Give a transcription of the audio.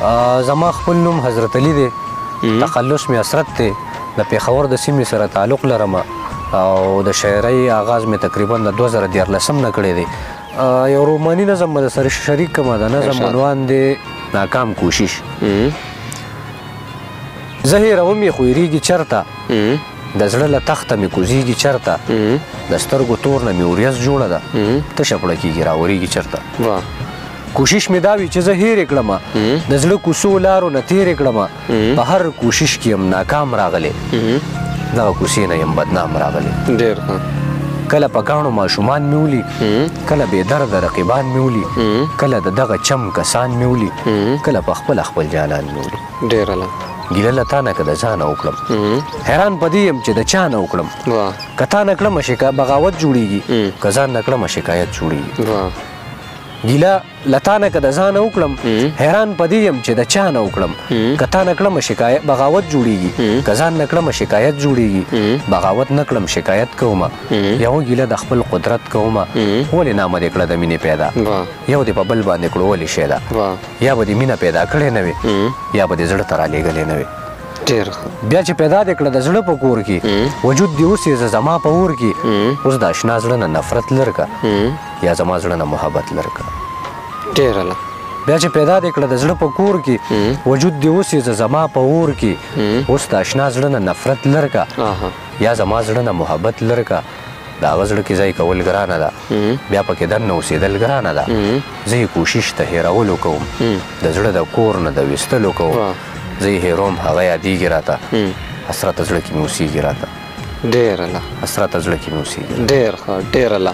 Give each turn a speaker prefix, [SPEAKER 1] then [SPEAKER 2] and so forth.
[SPEAKER 1] زما خپل نوم حضرت علي دی، تخلص مې اسرت دی، د پېښور د سیمې سره تعلق لرم او د شاعرۍ آغاز مې تقریبا د 2014 نه کړی دی. یو روماني نظم به سره شریک کړم، د نظم عنوان دی ناکام کوشش. زه هېروم یې خو هېرېږي چېرته، د زړه له تخته مې کوزېږي چېرته، د سترګو تور نه مې وریځ جوړه ده، تشه پړه کېږي راورېږي چېرته. کوشش مې دا وي چې زه هېرې کړم، د زړه کوڅو لارو نه تېرې کړم، په هر کوشش کې یم ناکام راغلی، دغه کوڅې نه یم بدنام راغلی.
[SPEAKER 2] ډېر ښه.
[SPEAKER 1] کله په کاڼو ماشومان مې ولي، کله بې درده رقیبان مې ولي، کله د دغه چم کسان مې ولي، کله په خپله خپل جانان مې ولي.
[SPEAKER 2] ډېره له
[SPEAKER 1] ګیله له تا نه که د ځانه وکړم، حیران په دې یم چې د چا نه وکړم. که تا نه کړمه بغاوت جوړېږي، که ځان نه کړمه شکایت جوړېږي. ګیله له تا نه که د ځانه وکړم، حیران په دې یم چې د چا نه وکړم. که تا نه کړمه بغاوت جوړېږي، که ځان نه کړمه شکایت جوړېږي. بغاوت نه کړم شکایت کومه، یوه ګیله د خپل قدرت کومه. ولې نامه دې کړه د مینې پیدا، یو دې په بل باندې کړو ولې شیدا. یا به دې مینه پیدا کړې نه وي، یا به دې زړه ته رالېږلې نه وي. بیا چې پیدا دې کړه د زړه په کور کې، وجود دې اوسېږه زما په اور کې. اوس د اشنا زړه نه نفرت لر که، یا زما زړه نه محبت لر که.
[SPEAKER 2] ډېره له
[SPEAKER 1] بیا چې پیدا دې کړه د زړه په کور کې، وجود دې اوسېږه زما په اور کې. اوس د اشنا زړه نه نفرت لر که، یا زما زړه نه محبت لر که. د هغه زړه کې ځای کول ګرانه ده، بیا پکې دننه اوسېدل ګرانه ده. زه یې کوشش د هېرولو کوم، د زړه د کور نه د ویستلو کوم. زه یې هېروم هغه یادېږي راته، حسرت زړه کې مې اوسېږي راته.
[SPEAKER 2] ډېره له
[SPEAKER 1] حسرت زړه کې مې اوسېږي.
[SPEAKER 2] ډېر ښه، ډېره له